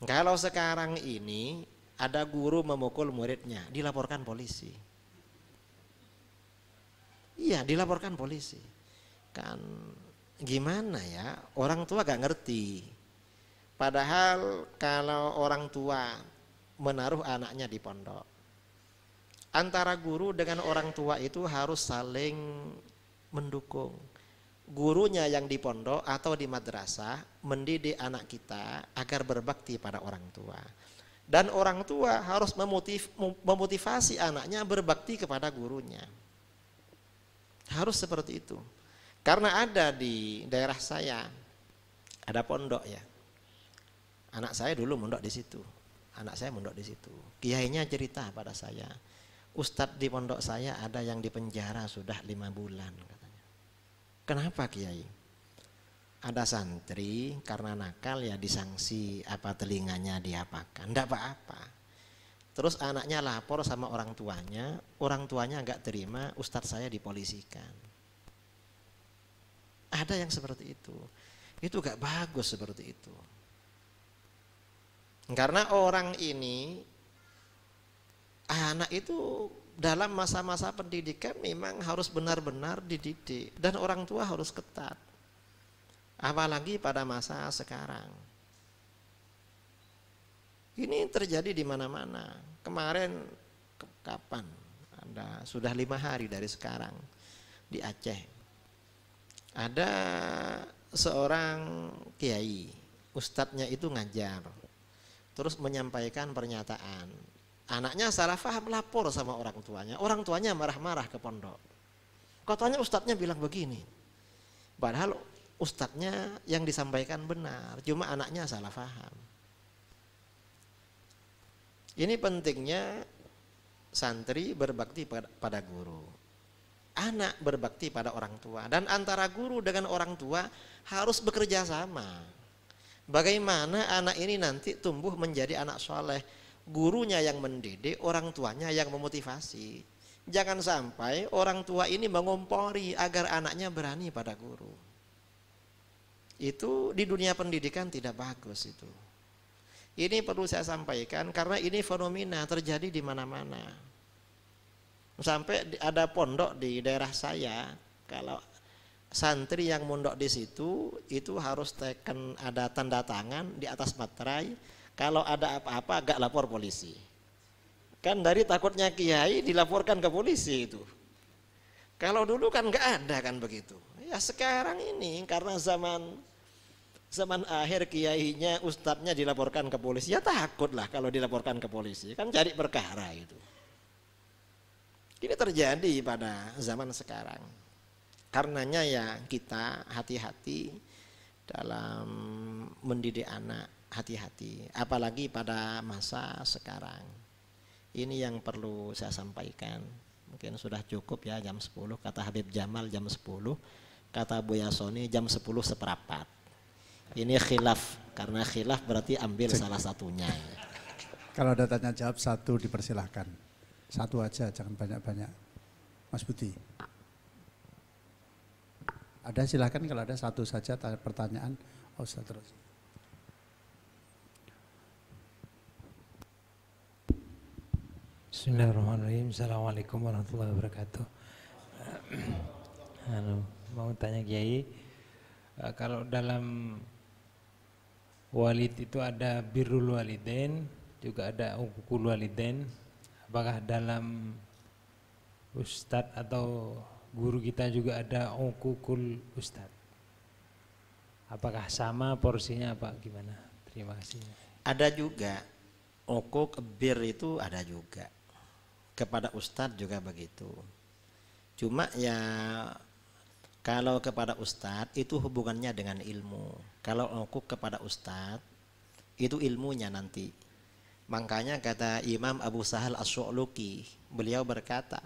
Kalau sekarang ini ada guru memukul muridnya, dilaporkan polisi. Iya, dilaporkan polisi. Kan gimana ya, orang tua gak ngerti. Padahal kalau orang tua menaruh anaknya di pondok, antara guru dengan orang tua itu harus saling mendukung. Gurunya yang di pondok atau di madrasah mendidik anak kita agar berbakti pada orang tua. Dan orang tua harus memotivasi anaknya berbakti kepada gurunya. Harus seperti itu. Karena ada di daerah saya, ada pondok ya. Anak saya dulu mondok di situ. Anak saya mondok di situ. Kiainya cerita pada saya, Ustadz di pondok saya ada yang dipenjara sudah 5 bulan katanya. Kenapa Kiai? Ada santri karena nakal ya disangsi, telinganya diapakan, enggak apa-apa. Terus anaknya lapor sama orang tuanya enggak terima, ustadz saya dipolisikan. Ada yang seperti itu gak bagus seperti itu. Karena orang ini, anak itu dalam masa-masa pendidikan memang harus benar-benar dididik. Dan orang tua harus ketat. Apalagi pada masa sekarang. Ini terjadi di mana-mana. Kemarin kapan? Sudah 5 hari dari sekarang di Aceh. Ada seorang kiai, ustadznya itu ngajar. Terus menyampaikan pernyataan. Anaknya salah paham, lapor sama orang tuanya. Orang tuanya marah-marah ke pondok. Katanya ustadznya bilang begini. Padahal ustadznya yang disampaikan benar, cuma anaknya salah paham. Ini pentingnya santri berbakti pada guru, anak berbakti pada orang tua, dan antara guru dengan orang tua harus bekerja sama. Bagaimana anak ini nanti tumbuh menjadi anak soleh, gurunya yang mendidik, orang tuanya yang memotivasi. Jangan sampai orang tua ini mengompori agar anaknya berani pada guru. Itu di dunia pendidikan tidak bagus itu. Ini perlu saya sampaikan karena ini fenomena terjadi di mana-mana. Sampai ada pondok di daerah saya, kalau santri yang mondok di situ itu harus teken, ada tanda tangan di atas materai, kalau ada apa-apa agak lapor polisi. Kan dari takutnya kiai dilaporkan ke polisi itu. Kalau dulu kan nggak ada kan begitu. Ya sekarang ini karena zaman akhir kiainya, ustadznya dilaporkan ke polisi, ya takutlah kalau dilaporkan ke polisi, kan cari perkara itu. Ini terjadi pada zaman sekarang. Karenanya ya kita hati-hati dalam mendidik anak, hati-hati. Apalagi pada masa sekarang. Ini yang perlu saya sampaikan. Mungkin sudah cukup ya jam 10, kata Habib Jamal jam 10, kata Buya Soni jam 10 seperempat. Ini khilaf, karena khilaf berarti ambil salah satunya. Kalau ada tanya jawab satu dipersilahkan. Satu aja, jangan banyak-banyak. Mas Budi. Ada silahkan kalau ada satu saja pertanyaan. Oh, terus. Bismillahirrahmanirrahim. Assalamualaikum warahmatullahi wabarakatuh. Mau tanya Kiai, kalau dalam walid itu ada birrul walidain, juga ada uququl walidain. Apakah dalam ustadz atau guru kita juga ada uququl ustadz? Apakah sama porsinya apa gimana? Terima kasih. Ada juga uquq, bir itu ada juga. Kepada ustadz juga begitu. Cuma ya kalau kepada ustadz itu hubungannya dengan ilmu. Kalau uquq kepada ustadz itu ilmunya nanti. Makanya kata Imam Abu Sahal As-Su'luki, beliau berkata,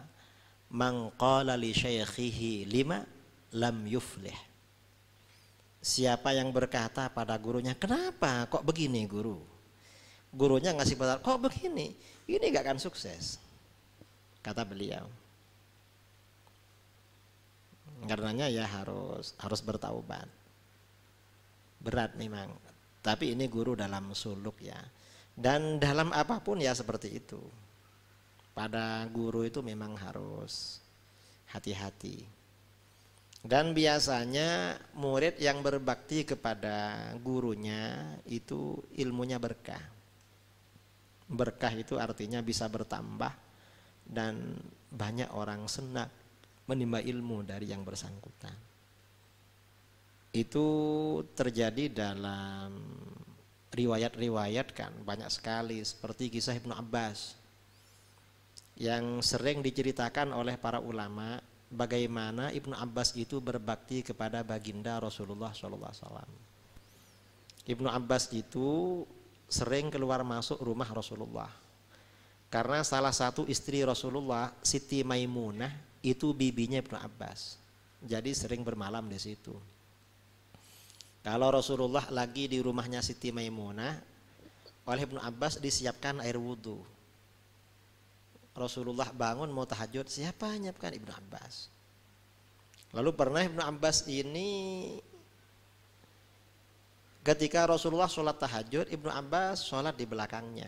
"Man qala li syaikhihi lima lam yuflih." Siapa yang berkata pada gurunya, "Kenapa kok begini guru?" Gurunya ngasih pesan, "Kok begini? Ini gak akan sukses." Kata beliau. Karenanya ya harus bertaubat. Berat memang. Tapi ini guru dalam suluk ya. Dan dalam apapun ya seperti itu. Pada guru itu memang harus hati-hati. Dan biasanya murid yang berbakti kepada gurunya itu ilmunya berkah. Berkah itu artinya bisa bertambah dan banyak orang senang menimba ilmu dari yang bersangkutan. Itu terjadi dalam riwayat-riwayat kan banyak sekali, seperti kisah Ibnu Abbas yang sering diceritakan oleh para ulama, bagaimana Ibnu Abbas itu berbakti kepada baginda Rasulullah SAW. Ibnu Abbas itu sering keluar masuk rumah Rasulullah karena salah satu istri Rasulullah, Siti Maimunah, itu bibinya Ibnu Abbas. Jadi sering bermalam di situ. Kalau Rasulullah lagi di rumahnya Siti Maimunah, oleh Ibnu Abbas disiapkan air wudhu. Rasulullah bangun mau tahajud, siapa nyiapkan? Ibnu Abbas. Lalu pernah Ibnu Abbas ini ketika Rasulullah sholat tahajud, Ibnu Abbas sholat di belakangnya.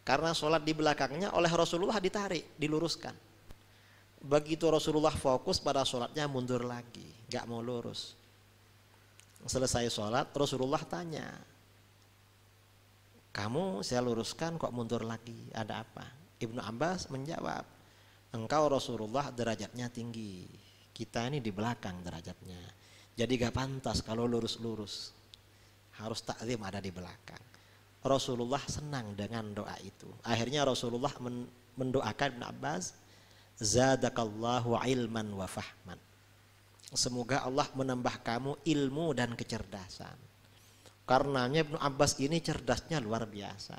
Karena sholat di belakangnya oleh Rasulullah ditarik, diluruskan. Begitu Rasulullah fokus pada sholatnya mundur lagi, gak mau lurus. Selesai sholat Rasulullah tanya, "Kamu saya luruskan kok mundur lagi, ada apa?" Ibnu Abbas menjawab, "Engkau Rasulullah derajatnya tinggi, kita ini di belakang derajatnya. Jadi gak pantas kalau lurus-lurus, harus takzim ada di belakang." Rasulullah senang dengan doa itu. Akhirnya Rasulullah mendoakan Ibnu Abbas, "Zadakallahu ilman wa fahman." Semoga Allah menambah kamu ilmu dan kecerdasan. Karenanya Ibnu Abbas ini cerdasnya luar biasa.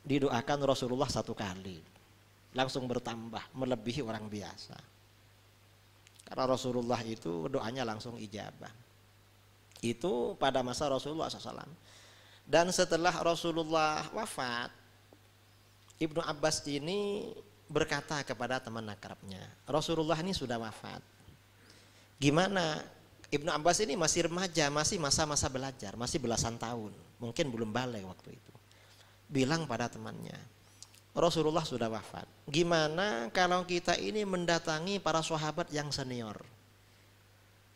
Didoakan Rasulullah 1 kali, langsung bertambah melebihi orang biasa. Karena Rasulullah itu doanya langsung ijabah. Itu pada masa Rasulullah SAW. Dan setelah Rasulullah wafat, Ibnu Abbas ini berkata kepada teman akrabnya, "Rasulullah ini sudah wafat. Gimana?" Ibnu Abbas ini masih remaja, masih masa-masa belajar, masih belasan tahun, mungkin belum balik waktu itu. Bilang pada temannya, "Rasulullah sudah wafat. Gimana kalau kita ini mendatangi para sahabat yang senior?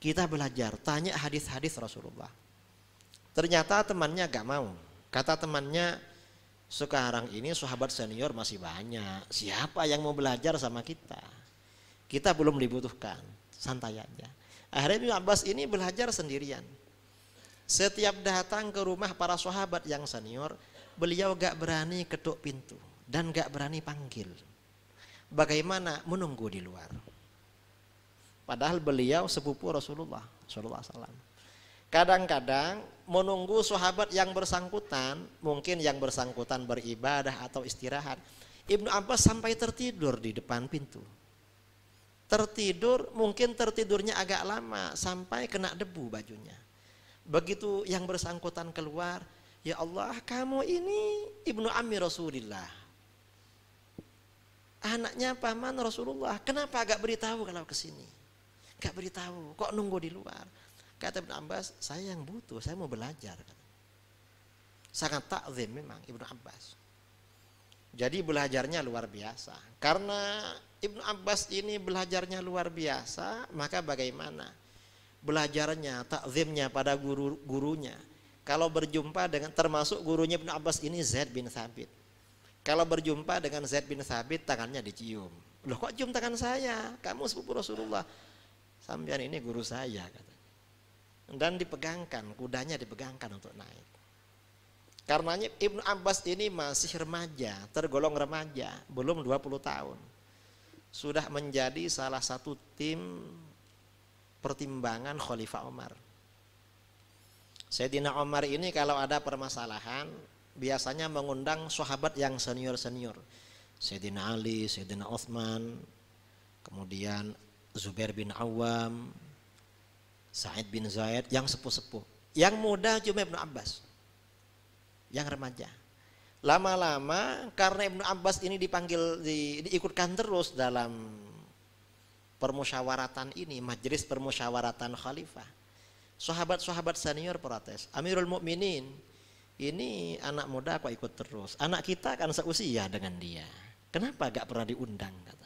Kita belajar, tanya hadis-hadis Rasulullah. Ternyata temannya gak mau. Kata temannya, sekarang ini sahabat senior masih banyak. Siapa yang mau belajar sama kita? Kita belum dibutuhkan, santai aja. Akhirnya Ibnu Abbas ini belajar sendirian. Setiap datang ke rumah para sahabat yang senior, beliau gak berani ketuk pintu dan gak berani panggil. Bagaimana? Menunggu di luar. Padahal beliau sepupu Rasulullah SAW. Kadang-kadang menunggu sahabat yang bersangkutan, mungkin yang bersangkutan beribadah atau istirahat. Ibnu Abbas sampai tertidur di depan pintu. Tertidur, mungkin tertidurnya agak lama sampai kena debu bajunya. Begitu yang bersangkutan keluar, ya Allah, kamu ini ibnu ammi Rasulullah, anaknya paman Rasulullah. Kenapa gak beritahu kalau kesini? Gak beritahu, kok nunggu di luar? Kata Ibnu Abbas, saya yang butuh, saya mau belajar. Sangat takzim memang Ibnu Abbas. Jadi belajarnya luar biasa. Karena Ibnu Abbas ini belajarnya luar biasa, maka bagaimana? Belajarnya, takzimnya pada guru-gurunya. Kalau berjumpa dengan, termasuk gurunya Ibnu Abbas ini Zaid bin Thabit. Kalau berjumpa dengan Zaid bin Thabit, tangannya dicium. Loh, kok cium tangan saya? Kamu sepupu Rasulullah. Sampean ini guru saya, katanya. Dan dipegangkan, kudanya dipegangkan untuk naik. Karenanya Ibnu Abbas ini masih remaja, tergolong remaja, belum 20 tahun. Sudah menjadi salah satu tim pertimbangan Khalifah Umar. Sayyidina Umar ini kalau ada permasalahan biasanya mengundang sahabat yang senior-senior. Sayyidina Ali, Sayyidina Utsman, kemudian Zubair bin Awam, Sa'id bin Zaid, yang sepuh-sepuh. Yang muda cuma Ibnu Abbas, yang remaja. Lama-lama karena Ibnu Abbas ini dipanggil, diikutkan terus dalam permusyawaratan ini, majelis permusyawaratan khalifah. Sahabat-sahabat senior protes, Amirul Mukminin, ini anak muda kok ikut terus. Anak kita kan seusia dengan dia. Kenapa gak pernah diundang, katanya.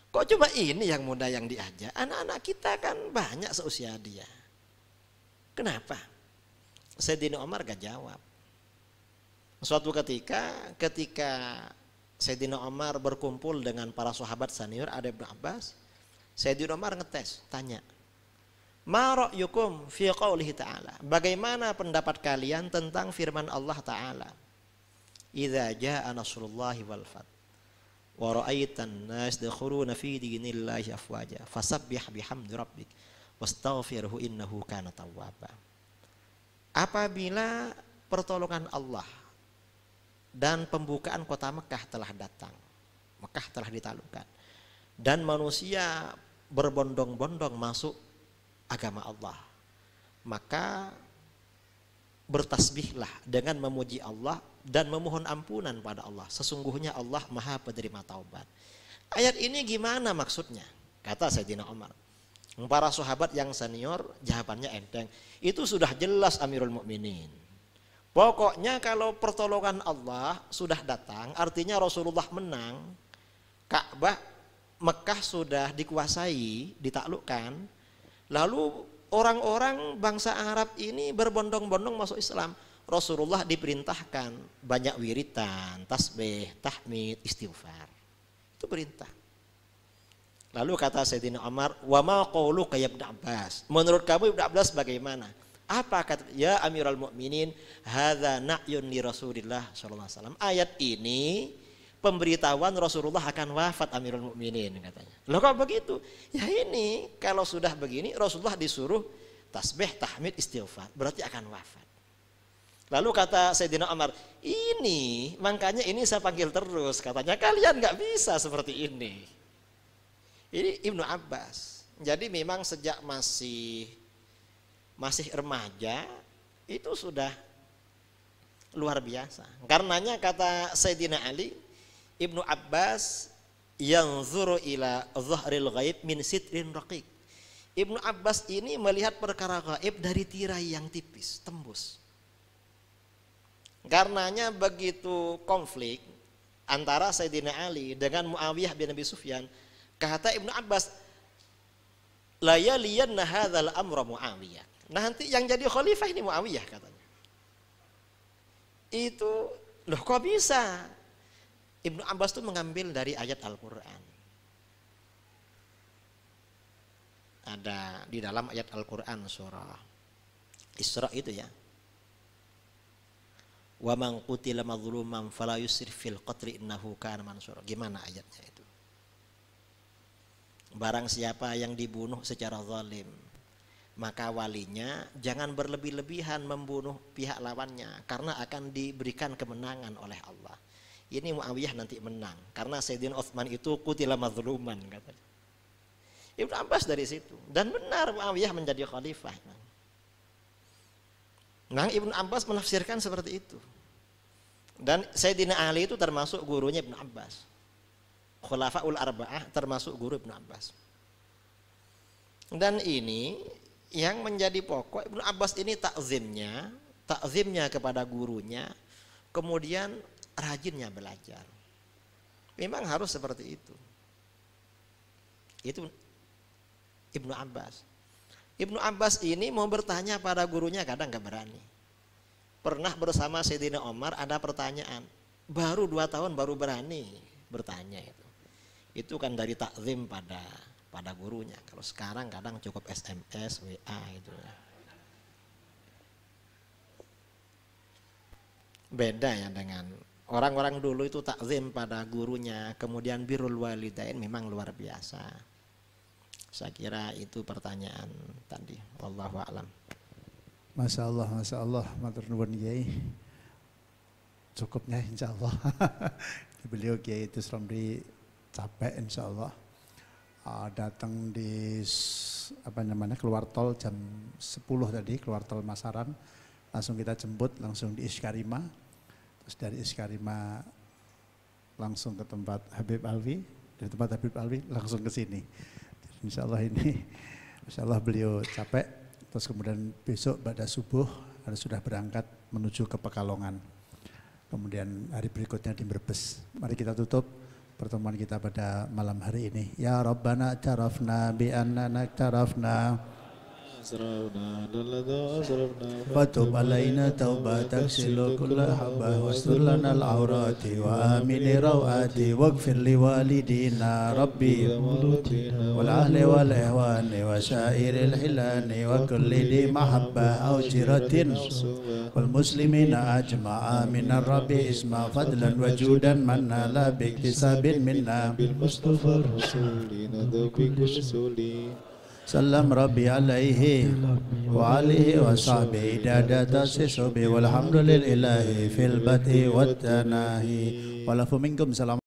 Kok cuma ini yang muda yang diajak? Anak-anak kita kan banyak seusia dia. Kenapa? Sayyidina Umar gak jawab. Suatu ketika Sayyidina Umar berkumpul dengan para sahabat senior, ada Ibnu Abbas, Sayyidina Umar ngetes, tanya, ma ra'yukum fi qaulihi ta'ala, bagaimana pendapat kalian tentang firman Allah Ta'ala, idza jaa nasrullahi wal fath wa ra'aitan nas yadkhuluna fi dinillahi afwaja fasabbih bihamdi rabbik wastaghfirhu innahu kana tawwaba. Apabila pertolongan Allah dan pembukaan kota Mekah telah datang, Mekah telah ditaklukkan, dan manusia berbondong-bondong masuk agama Allah, maka bertasbihlah dengan memuji Allah dan memohon ampunan pada Allah. Sesungguhnya Allah Maha Penerima Taubat. Ayat ini gimana maksudnya? Kata Sayyidina Umar. Para sahabat yang senior jawabannya enteng. Itu sudah jelas Amirul Mukminin. Pokoknya kalau pertolongan Allah sudah datang, artinya Rasulullah menang, Ka'bah Mekah sudah dikuasai, ditaklukkan, lalu orang-orang bangsa Arab ini berbondong-bondong masuk Islam. Rasulullah diperintahkan banyak wiritan, tasbih, tahmid, istighfar. Itu perintah. Lalu kata Sayyidina Umar, wa ma qauluka ya Ibnu Abbas? Menurut kamu Ibnu Abbas bagaimana? Apa kata ya Amirul Mukminin, hadza na'yun li Rasulillah sallallahu alaihi wasallam. Ayat ini pemberitahuan Rasulullah akan wafat Amirul Mukminin, katanya. Loh kok begitu? Ya ini kalau sudah begini Rasulullah disuruh tasbih, tahmid, istighfar, berarti akan wafat. Lalu kata Sayyidina Umar, ini makanya ini saya panggil terus, katanya kalian nggak bisa seperti ini. Ini Ibnu Abbas. Jadi memang sejak masih remaja itu sudah luar biasa. Karenanya kata Sayyidina Ali, Ibnu Abbas yanzuru ila dhahril ghaib min sitrin raqiq. Ibnu Abbas ini melihat perkara gaib dari tirai yang tipis, tembus. Karenanya begitu konflik antara Sayyidina Ali dengan Muawiyah bin Abi Sufyan, kata Ibnu Abbas, la yaliyanna hadzal amra Muawiyah. Nanti yang jadi khalifah ini Muawiyah katanya. Itu loh kok bisa? Ibnu Abbas itu mengambil dari ayat Al-Qur'an. Ada di dalam ayat Al-Qur'an surah Isra itu ya. Wa man qutila mazluman fala yusrif fil qatli innahu kana mansura. Gimana ayatnya itu? Barang siapa yang dibunuh secara zalim, maka walinya jangan berlebih-lebihan membunuh pihak lawannya karena akan diberikan kemenangan oleh Allah. Ini Muawiyah nanti menang karena Sayyidina Utsman itu qutila mazluman katanya. Ibnu Abbas dari situ, dan benar Muawiyah menjadi khalifah. Nah, Ibnu Abbas menafsirkan seperti itu. Dan Sayyidina Ali itu termasuk gurunya Ibnu Abbas. Khulafaul Arba'ah termasuk guru Ibnu Abbas. Dan ini yang menjadi pokok Ibnu Abbas ini takzimnya kepada gurunya, kemudian rajinnya belajar. Memang harus seperti itu. Itu Ibnu Abbas. Ibnu Abbas ini mau bertanya pada gurunya kadang gak berani. Pernah bersama Sayyidina Umar ada pertanyaan, baru 2 tahun baru berani bertanya itu. Itu kan dari takzim pada gurunya. Kalau sekarang kadang cukup SMS, WA gitu ya. Beda ya dengan orang-orang dulu itu takzim pada gurunya, kemudian birrul walidain memang luar biasa. Saya kira itu pertanyaan tadi. Wallahu a'lam. Masya Allah, matur nuwun Kiai. Cukupnya insya Allah. Beliau Kiai itu Romli capek insya Allah. Datang di keluar tol jam 10 tadi, keluar tol Masaran. Langsung kita jemput, langsung di Iskarima. Terus dari Iskarima langsung ke tempat Habib Alwi. Dari tempat Habib Alwi langsung ke sini. Insya Allah beliau capek, terus kemudian besok pada subuh harus sudah berangkat menuju ke Pekalongan. Kemudian hari berikutnya di Brebes. Mari kita tutup pertemuan kita pada malam hari ini. Ya Rabbana tarafna bi annana tarafna Fatub alaina tauba taksilu kulla habah wastur lana al-awrati wa amini rawati waghfir li walidina rabbi wal ahli wal ihwani wa syairil hilani wa kulli di mahabbah aw jiratin wal muslimina ajma'a minar rabbi isma fadlan wa judan manna la biktisabin minna bil mustafa rasulina dhabi kulli suli Salam Rabbi alaihi wa alihi wa sahbihi dadata sisubi walhamdulillahi fil bati wat tanahi walafu minkum salam